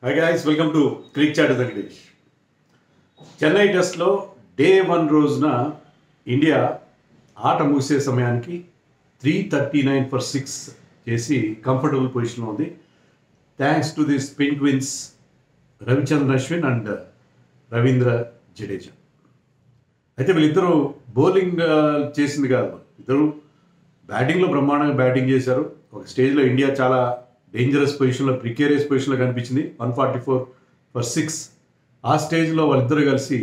Hi guys, welcome to Crick Chat with Venkatesh. Chennai టెస్ట్లో day 1 రోజున India ఆట ముగిసే సమయానికి 339 ఫర్ 6 చేసి కంఫర్టబుల్ పొజిషన్లో ఉంది. Thanks to the spin queens Ravichandran Ashwin and Ravindra Jadeja. అయితే వీళ్ళిద్దరూ బౌలింగ్ చేసింది కాదు, ఇద్దరు బ్యాటింగ్లో బ్రహ్మాండంగా బ్యాటింగ్ చేశారు. ఒక స్టేజ్లో ఇండియా చాలా డేంజరస్ పొజిషన్లో, ప్రికేరియస్ పొజిషన్లో కనిపించింది. 144 ఫర్ 6 ఆ స్టేజ్లో వాళ్ళిద్దరు కలిసి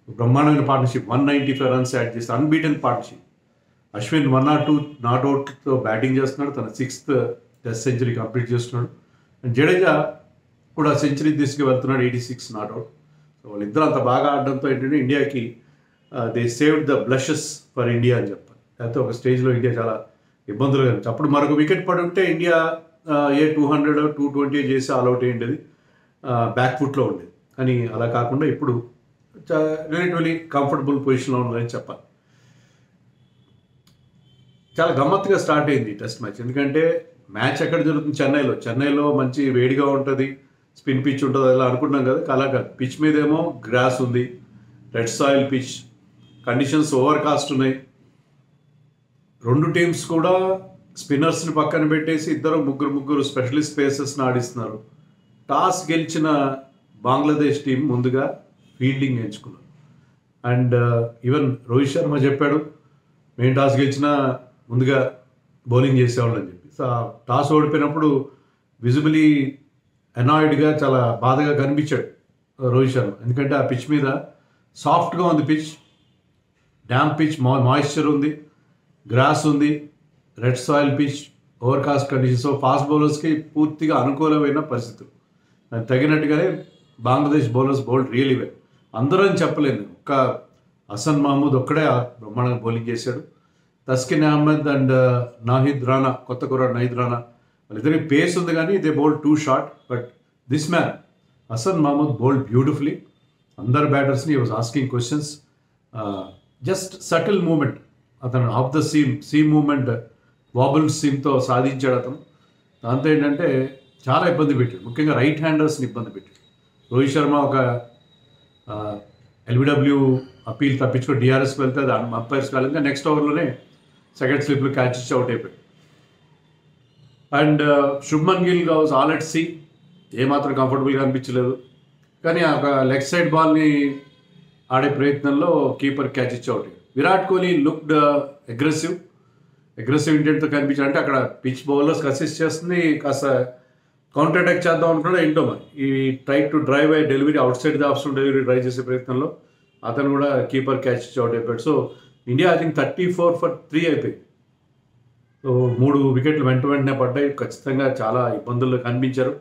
బ్రహ్మాండమైన పార్ట్నర్షిప్ 195 రన్స్ యాడ్ చేసి unbeaten partnership. Ashwin 1 or 2 నాట్అవుట్తో batting చేస్తున్నాడు, తన 6th టెస్ట్ సెంచరీ కంప్లీట్ చేస్తున్నాడు. అండ్ జడేజా కూడా సెంచరీ తీసుకు వెళ్తున్నాడు, 86 నాట్అవుట్. సో వాళ్ళిద్దరు అంత బాగా ఆడడంతో ఏంటంటే ఇండియాకి they saved the blushes for India అని చెప్పాలి. లేకపోతే ఒక స్టేజ్లో ఇండియా చాలా ఇబ్బందులు కలిగింది. అప్పుడు మరొక వికెట్ పడి ఉంటే ఇండియా 200 220 చేసి ఆల్అవుట్ అయ్యేది, బ్యాక్ ఫుట్లో ఉండేది. కానీ అలా కాకుండా ఇప్పుడు రిలేటివ్లీ కంఫర్టబుల్ పొజిషన్లో ఉందని చెప్పాలి. చాలా గమ్మత్తుగా స్టార్ట్ అయింది టెస్ట్ మ్యాచ్. ఎందుకంటే మ్యాచ్ ఎక్కడ జరుగుతుంది? చెన్నైలో మంచి వేడిగా ఉంటుంది, స్పిన్ పిచ్ ఉంటుంది అలా అనుకుంటున్నాం కదా. అలా కాదు, పిచ్ మీదేమో గ్రాస్ ఉంది, red soil pitch, conditions over cost ఉన్నాయి. రెండు టీమ్స్ కూడా స్పిన్నర్స్ని పక్కన పెట్టేసి ఇద్దరు ముగ్గురు స్పెషలిస్ట్ పేసర్స్ని ఆడిస్తున్నారు. టాస్ గెలిచిన బంగ్లాదేశ్ టీం ముందుగా ఫీల్డింగ్ ఎంచుకున్నారు. అండ్ ఈవెన్ రోహిత్ శర్మ చెప్పాడు, మేము టాస్ గెలిచినా ముందుగా బౌలింగ్ చేసేవాళ్ళు అని చెప్పి. సో టాస్ ఓడిపోయినప్పుడు విజిబిలీ అనాయిడ్గా, చాలా బాధగా కనిపించాడు రోహిత్ శర్మ. ఎందుకంటే ఆ పిచ్ మీద సాఫ్ట్గా ఉంది పిచ్, డ్యాంప్ పిచ్, మాయిశ్చర్ ఉంది, గ్రాస్ ఉంది, red soil pitch, overcast conditions. Fast బౌలర్స్కి పూర్తిగా అనుకూలమైన పరిస్థితులు. దానికి తగినట్టుగానే Bangladesh bowlers bowled really well. అందరూ అని చెప్పలేదు, ఒక్క హసన్ మహమూద్ ఒక్కడే బ్రహ్మాండంగా బౌలింగ్ చేశాడు. తస్కిన్ అహ్మద్ అండ్ నాహిద్ రానా, కొత్త కుర్రాడు నాహిద్ రానా, వాళ్ళిద్దరికి పేస్ ఉంది కానీ they bowled too short. But this man Hasan Mahmud bowled beautifully. అందరు బ్యాటర్స్ని was asking questions. Just subtle movement, అతను off the seam movement, wobble సీమ్తో సాధించాడు అతను. దాంతో ఏంటంటే చాలా ఇబ్బంది పెట్టాడు, ముఖ్యంగా రైట్ హ్యాండర్స్ని ఇబ్బంది పెట్టాడు. రోహిత్ శర్మ ఒక ఎల్బిడబ్ల్యూ అపీల్ తప్పించుకొని డిఆర్ఎస్కి వెళ్తే అది అంపైర్స్ కాలేదు. నెక్స్ట్ ఓవర్లోనే సెకండ్ స్లిప్లో క్యాచ్ ఇచ్చి అవుట్ అయిపోయాడు. And Shubman Gill was all at sea, ఏమాత్రం కంఫర్టబుల్గా అనిపించలేదు. కానీ ఒక లెగ్ సైడ్ బాల్ని ఆడే ప్రయత్నంలో కీపర్ క్యాచ్ ఇచ్చి అవుట్ అయ్యాడు. విరాట్ కోహ్లీ లుక్డ్ అగ్రెసివ్ ఇంటెంట్తో కనిపించాడు. అంటే అక్కడ పిచ్ బౌలర్స్కి అసిస్ట్ చేస్తుంది, కాస్త కౌంటర్ అటాక్ చేద్దాం అనుకున్నాడు. ఏంటో మరి ఈ ట్రై టు డ్రైవ్ అయ్యే delivery, out side the off stump delivery try చేసే ప్రయత్నంలో అతను కూడా కీపర్ క్యాచ్ ఇచ్చి అవుట్ అయిపోయాడు. So India I think 34 for 3 అయిపోయింది. సో 3 వికెట్లు వెంటనే పడ్డాయి. ఖచ్చితంగా చాలా ఇబ్బందుల్లో కనిపించారు.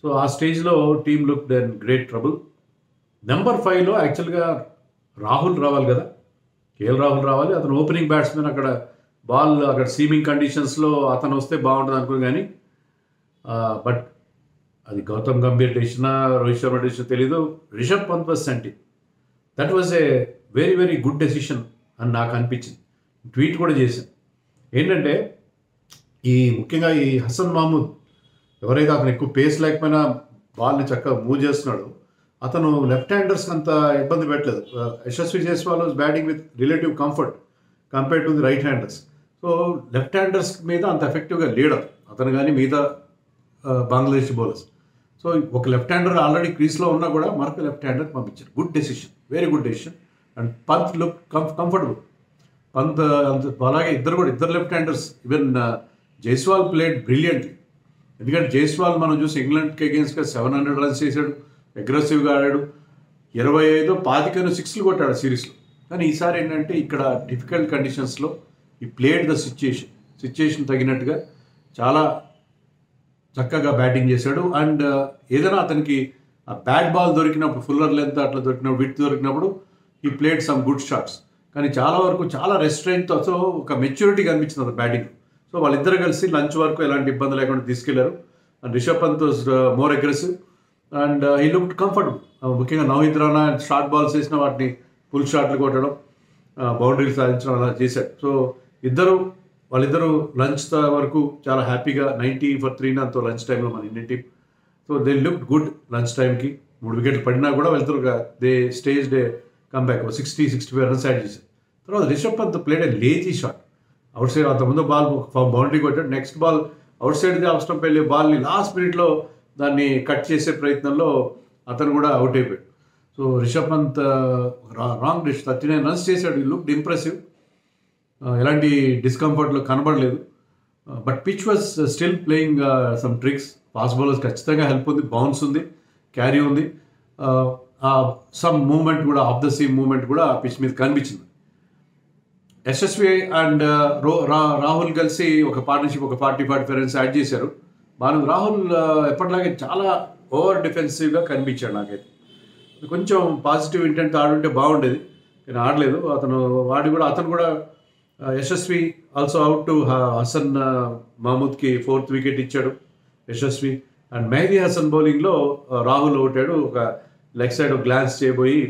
సో ఆ స్టేజ్లో team looked in great trouble. Number 5లో యాక్చువల్గా రాహుల్ రావాలి కదా, కేఎల్ రాహుల్ రావాలి. అతను ఓపెనింగ్ బ్యాట్స్మెన్. అక్కడ బాల్ అక్కడ సీమింగ్ కండిషన్స్లో అతను వస్తే బాగుంటుంది అనుకుని, కానీ బట్ అది గౌతమ్ గంభీర్ డెసిషనా, రోహిత్ శర్మ డెసిషన్ తెలీదు. Rishabh Pant was sent. That was a very very good decision అని నాకు అనిపించింది. ట్వీట్ కూడా చేశాను. ఏంటంటే ముఖ్యంగా ఈ హసన్ మహమూద్, ఎవరైతే అతను ఎక్కువ పేస్ లేకపోయినా బాల్ని చక్కగా మూవ్ చేస్తున్నాడు, అతను లెఫ్ట్ హ్యాండర్స్కి అంత ఇబ్బంది పెట్టలేదు. Yashasvi Jaiswal was batting with relative comfort compared to the right handers. So left handers మీద అంత ఎఫెక్టివ్గా లేడు అతను, కానీ మిగతా బంగ్లాదేశ్ బౌలర్స్. సో ఒక లెఫ్ట్ హ్యాండర్ ఆల్రెడీ క్రీస్లో ఉన్నా కూడా మరొక లెఫ్ట్ హ్యాండర్ పంపించారు. Good decision, very good decision. And Pant look comfortable. Pant అలాగే ఇద్దరు left handers. Even Jaiswal played brilliantly. ఎందుకంటే జైస్వాల్ మనం చూసి ఇంగ్లాండ్కి అగేన్స్ట్గా 700 రన్స్ చేశాడు, అగ్రెసివ్గా ఆడాడు, 25 6లు కొట్టాడు సిరీస్లో. కానీ ఈసారి ఏంటంటే ఇక్కడ డిఫికల్ట్ కండిషన్స్లో ఈ ప్లేడ్ ద సిచ్యుయేషన్ తగినట్టుగా చాలా చక్కగా బ్యాటింగ్ చేశాడు. అండ్ ఏదైనా అతనికి ఆ బ్యాట్ బాల్ దొరికినప్పుడు, ఫుల్లర్ లెంత్ అట్లా దొరికినప్పుడు, విడ్త్ దొరికినప్పుడు ఈ ప్లేడ్ సమ్ గుడ్ షాట్స్. కానీ చాలా వరకు చాలా రెస్ట్రెయింట్తో, సో ఒక మెచ్యూరిటీ కనిపించింది అతను బ్యాటింగ్. సో వాళ్ళిద్దరు కలిసి లంచ్ వరకు ఎలాంటి ఇబ్బంది లేకుండా తీసుకెళ్లారు. And Rishabh Pant more aggressive and he looked comfortable. ముఖ్యంగా నాహిద్ రానా షార్ట్ బాల్స్ వేసిన వాటిని ఫుల్ షాట్లు కొట్టడం, బౌండరీలు సాధించడం అలా చేశాడు. సో వాళ్ళిద్దరూ లంచ్ వరకు చాలా హ్యాపీగా 90 for 3 అంతో లంచ్ టైంలో మన Indian team so they look good lunch టైంకి 3 వికెట్లు పడినా కూడా వెళ్తారు. They stage day comeback 60-65 runs add చేశారు. తర్వాత Rishabh Pant played a lazy shot outside. అంతకుముందు బాల్ బౌండరీ కొట్టాడు, నెక్స్ట్ బాల్ అవుట్ సైడ్ది అవసరం వెళ్ళే బాల్ని లాస్ట్ మినిట్లో దాన్ని కట్ చేసే ప్రయత్నంలో అతను కూడా అవుట్ అయిపోయాడు. సో రిషబ్ పంత్ రాంగ్ డిష్ 39 రన్స్ చేశాడు. ఈ లుక్ ఇంప్రెసివ్, ఎలాంటి డిస్కంఫర్ట్లో కనబడలేదు. But pitch was still playing some tricks. Fast bowlers ఖచ్చితంగా హెల్ప్ ఉంది, బౌన్స్ ఉంది, క్యారీ ఉంది, సమ్ మూమెంట్ కూడా ఆఫ్ ద సీమ్ మూమెంట్ కూడా పిచ్ మీద కనిపించింది. యశస్వి అండ్ రాహుల్ కలిసి ఒక పార్ట్నర్షిప్ ఒక 40-45 రన్స్ యాడ్ చేశారు. రాహుల్ ఎప్పటిలాగే చాలా ఓవర్ డిఫెన్సివ్గా కనిపించాడు నాకైతే. కొంచెం పాజిటివ్ ఇంటెంట్ ఆడుంటే బాగుండేది, కానీ ఆడలేదు. అతను కూడా Yashasvi also out to Hasan మహమూద్కి 4th వికెట్ ఇచ్చాడు యశస్వి. అండ్ మెహదీ హసన్ బౌలింగ్లో రాహుల్ అవుతాడు. ఒక లెగ్ సైడ్ గ్లాన్స్ చేయబోయి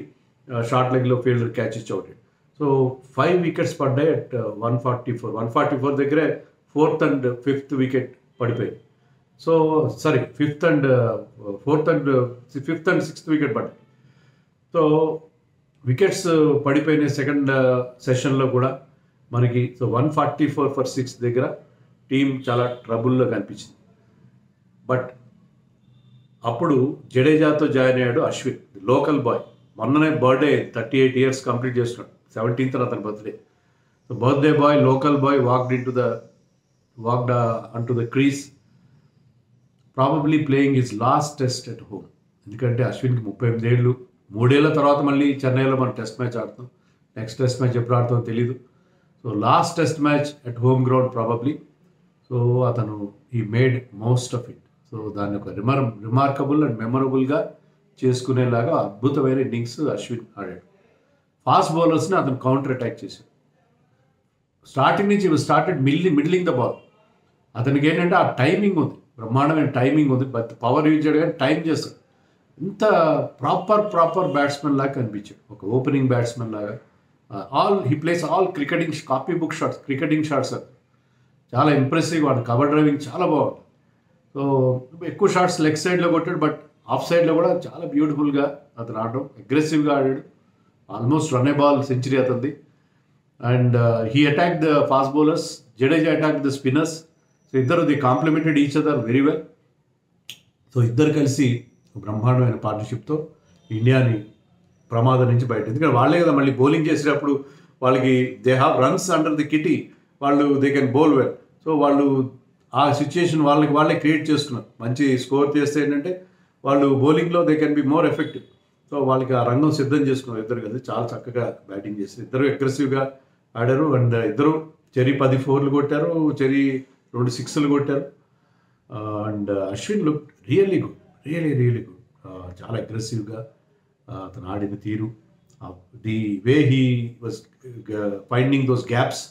షార్ట్ లెగ్లో ఫీల్డర్ క్యాచ్ ఇచ్చి అవుతాడు. సో 5 వికెట్స్ పడ్డాయి అట్ 144 దగ్గరే 4th and 5th వికెట్ పడిపోయింది. So sorry 5th and 6th wicket పడ్డాయి. సో వికెట్స్ పడిపోయిన సెకండ్ సెషన్లో కూడా మనకి. సో 144 for 6 దగ్గర టీం చాలా ట్రబుల్లో కనిపించింది. బట్ అప్పుడు జడేజాతో జాయిన్ అయ్యాడు అశ్విన్, లోకల్ బాయ్. మొన్ననే బర్త్డే 38 years కంప్లీట్ చేస్తున్నాడు. 17th అతని birthday. So birthday boy, local boy walked into the crease, probably playing his last test at home. ఎందుకంటే అశ్విన్కి 38 ఏళ్ళు, 3 ఏళ్ల తర్వాత మళ్ళీ చెన్నైలో మనం టెస్ట్ మ్యాచ్ ఆడతాం. నెక్స్ట్ టెస్ట్ మ్యాచ్ ఎప్పుడు ఆడతామో తెలీదు. So last test match at home ground probably. So అతను ఈ made most of it. So దాన్ని ఒక రిమార్కబుల్ అండ్ మెమరబుల్గా చేసుకునేలాగా అద్భుతమైన ఇన్నింగ్స్ అశ్విన్ ఆడాడు. ఫాస్ట్ బౌలర్స్ని అతను కౌంటర్ అటాక్ చేశాడు. స్టార్టింగ్ నుంచి స్టార్టెడ్ మిడిలింగ్ ద బాల్. అతనికి ఏంటంటే ఆ టైమింగ్ ఉంది, బ్రహ్మాండమైన టైమింగ్ ఉంది. బట్ పవర్ యూజ్ చేయడం కానీ టైం చేస్తాడు. ఇంత ప్రాపర్ బ్యాట్స్మెన్ లాగా కనిపించాడు, ఒక ఓపెనింగ్ బ్యాట్స్మెన్ లాగా. He plays all copy book shots, cricketing shots. చాలా ఇంప్రెసివ్. వాడు కవర్ డ్రైవింగ్ చాలా బాగుంది. సో ఎక్కువ షాట్స్ లెగ్ సైడ్లో కొట్టాడు, బట్ ఆఫ్ సైడ్లో కూడా చాలా బ్యూటిఫుల్గా అతను ఆడడం, అగ్రెసివ్గా ఆడాడు. Almost run a ball century అతనిది. And he attack the fast bowlers, Jadeja attack the spinners. So ఇద్దరు they complemented each other very well. So ఇద్దరు కలిసి బ్రహ్మాండమైన పార్ట్నర్షిప్తో ఇండియాని ప్రమాదం నుంచి బయట. ఎందుకంటే వాళ్ళే కదా మళ్ళీ బౌలింగ్ చేసేటప్పుడు వాళ్ళకి they have runs under the kitty, వాళ్ళు they can bowl well. So వాళ్ళు ఆ సిచ్యుయేషన్ వాళ్ళే క్రియేట్ చేసుకున్నారు. మంచి స్కోర్ చేస్తే ఏంటంటే వాళ్ళు బౌలింగ్లో they can be more effective. So వాళ్ళకి ఆ రంగం సిద్ధం చేసుకున్నారు. ఇద్దరు కలిసి చాలా చక్కగా బ్యాటింగ్ చేశారు. ఇద్దరు అగ్రెసివ్గా ఆడారు. అండ్ ఇద్దరు చెరి 10 4లు కొట్టారు, చెరి 2 6లు కొట్టారు. And Ashwin look really good, really good. చాలా అగ్రెసివ్గా అతను ఆడిన తీరు, the way he was finding those gaps.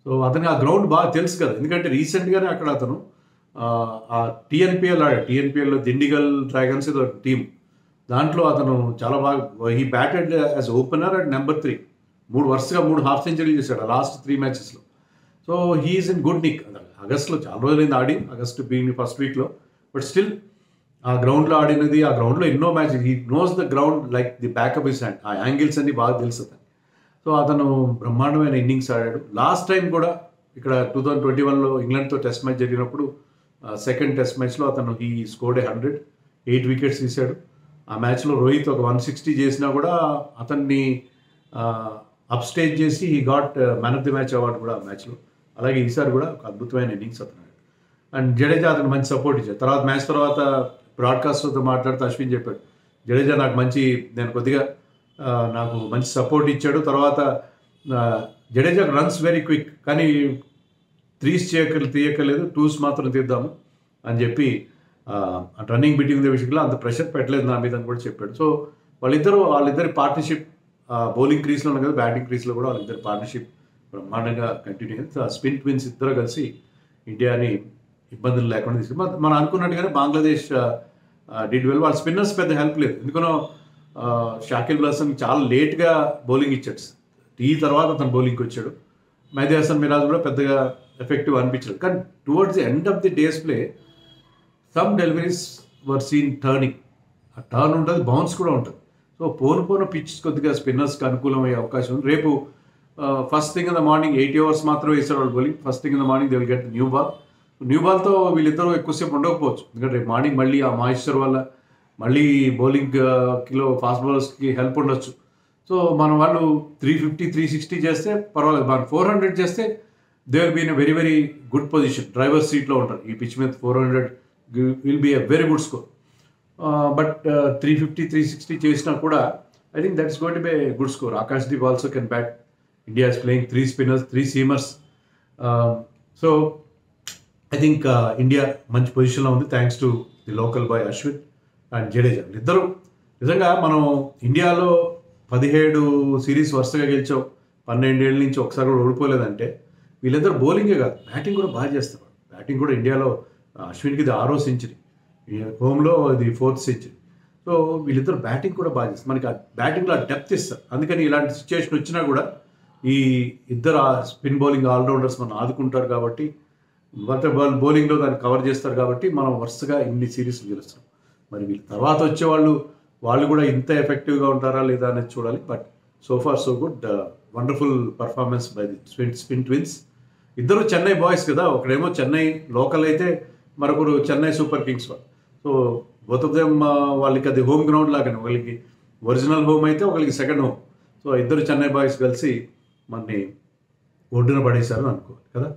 So అతనికి ఆ గ్రౌండ్ బాగా తెలుసు కదా, ఎందుకంటే రీసెంట్గానే అక్కడ అతను ఆ టీఎన్పిఎల్ ఆడాడు. టీఎన్పిఎల్లో దిండిగల్ డ్రాగన్స్ ఏదో టీం, దాంట్లో అతను చాలా బాగా he batted as opener and number 3. 3 వరుసగా 3 హాఫ్ సెంచరీలు చేశాడు లాస్ట్ 3 మ్యాచెస్లో. So he's in good nick. ఆగస్ట్లో చాలా రోజులైంది ఆడి, ఆగస్ట్ బీయింగ్ ఫస్ట్ వీక్లో. బట్ స్టిల్ ఆ గ్రౌండ్లో ఆడినది, ఆ గ్రౌండ్లో ఎన్నో matches, he knows the ground like the back of his hand. ఆ యాంగిల్స్ అన్ని బాగా తెలుసు అతను. సో అతను బ్రహ్మాండమైన ఇన్నింగ్స్ ఆడాడు. లాస్ట్ టైం కూడా ఇక్కడ 2021లో ఇంగ్లాండ్తో టెస్ట్ మ్యాచ్ జరిగినప్పుడు సెకండ్ టెస్ట్ మ్యాచ్లో అతను హీ స్కోర్డ్ 100, 8 వికెట్స్ తీశాడు. ఆ మ్యాచ్లో రోహిత్ ఒక 160 చేసినా కూడా అతన్ని అప్స్టేజ్ చేసి he got man of the match award కూడా ఆ మ్యాచ్లో. అలాగే ఈసారి కూడా ఒక అద్భుతమైన ఇన్నింగ్స్ అతను. అండ్ జడేజా అతను మంచి సపోర్ట్ ఇచ్చాడు. తర్వాత మ్యాచ్ తర్వాత బ్రాడ్కాస్టర్తో మాట్లాడుతూ అశ్విన్ చెప్పాడు, జడేజా నేను కొద్దిగా నాకు మంచి సపోర్ట్ ఇచ్చాడు. తర్వాత జడేజా రన్స్ వెరీ క్విక్, కానీ 3s తీయక్కర్లేదు, 2s మాత్రం తీద్దాము అని చెప్పి రన్నింగ్ బిట్వీన్ ద విషయంలో అంత ప్రెషర్ పెట్టలేదు నా మీద అని కూడా చెప్పాడు. సో వాళ్ళిద్దరి పార్ట్నర్షిప్ బౌలింగ్ క్రీస్లో ఉన్న కదా, బ్యాటింగ్ క్రీస్లో కూడా వాళ్ళిద్దరి పార్ట్నర్షిప్ బ్రహ్మాండంగా కంటిన్యూ అయింది. స్పిన్ ట్విన్స్ ఇద్దరు కలిసి ఇండియాని ఇబ్బందులు లేకుండా తీసుకు మనం అనుకున్నట్టుగానే బంగ్లాదేశ్ డిడ్ వెల్. వాళ్ళ స్పిన్నర్స్ పెద్ద హెల్ప్ లేదు, ఎందుకనో షాకిల్ హసన్ చాలా లేట్గా బౌలింగ్ ఇచ్చాడు. ఈ తర్వాత అతను బౌలింగ్కి వచ్చాడు. మెహదీ హసన్ మిరాజ్ కూడా పెద్దగా ఎఫెక్టివ్ అనిపించలేదు. కానీ towards the end of the day's play some deliveries were seen turning. ఆ టర్న్ ఉంటుంది, బౌన్స్ కూడా ఉంటుంది. సో పోను పిచ్ కొద్దిగా స్పిన్నర్స్కి అనుకూలమయ్యే అవకాశం ఉంది. రేపు first thing in the morning 8 hours మాత్రమే వేసారు వాళ్ళు bowling. First thing in the morning they will get new ball. New బాల్తో వీళ్ళిద్దరూ ఎక్కువసేపు ఉండకపోవచ్చు, ఎందుకంటే రేపు మార్నింగ్ మళ్ళీ ఆ మాయిశ్చర్ వల్ల మళ్ళీ బౌలింగ్లో ఫాస్ట్ బౌలర్స్కి హెల్ప్ ఉండొచ్చు. సో మన వాళ్ళు 350, 360 చేస్తే పర్వాలేదు. మనం 400 చేస్తే they will be in a very very good position. Driver సీట్లో ఉంటారు ఈ పిచ్ మీద. 400 will be a very good score. But 350, 360 చేసినా కూడా I think that's going to be a good score. Akashdeep also can bat. India is playing 3 spinners, 3 seamers. So I think India మంచి పొజిషన్లో ఉంది thanks to the local boy Ashwin and Jadeja. ఇద్దరు నిజంగా మనం ఇండియాలో 17 series వరుసగా గెలిచాం, 12 ఏళ్ళ నుంచి ఒకసారి కూడా ఓడిపోలేదంటే వీళ్ళిద్దరు బౌలింగే కాదు బ్యాటింగ్ కూడా బాగా చేస్తారు. బ్యాటింగ్ కూడా ఇండియాలో అశ్విన్కి ఇది 6వ సెంచరీ, హోమ్లో ఇది 4th సెంచరీ. సో వీళ్ళిద్దరు బ్యాటింగ్ కూడా బాగా చేస్తారు. మనకి ఆ బ్యాటింగ్లో ఆ డెప్త్ ఇస్తారు. అందుకని ఇలాంటి సిచ్యువేషన్ వచ్చినా కూడా ఈ ఇద్దరు స్పిన్ బౌలింగ్ ఆల్రౌండర్స్ మనం ఆదుకుంటారు కాబట్టి, బౌలింగ్లో దాన్ని కవర్ చేస్తారు కాబట్టి మనం వరుసగా ఇన్ని సిరీస్ గెలుస్తాం. మరి వీళ్ళ తర్వాత వచ్చే వాళ్ళు కూడా ఇంత ఎఫెక్టివ్గా ఉంటారా లేదా అనేది చూడాలి. But so far so good, wonderful performance by the spin twins. ఇద్దరు చెన్నై బాయ్స్ కదా, ఒకడేమో చెన్నై లోకల్ అయితే మరొకరు చెన్నై సూపర్ కింగ్స్ వాళ్ళు. సో బోత్ ఆఫ్ దెమ్ వాళ్ళకి అది హోమ్ గ్రౌండ్ లాగానే, ఒకరికి ఒరిజినల్ హోమ్ అయితే ఒకరికి సెకండ్ హోమ్. సో ఇద్దరు చెన్నై బాయ్స్ కలిసి మనని ఒడ్డున పడేశారని అనుకోవాలి కదా.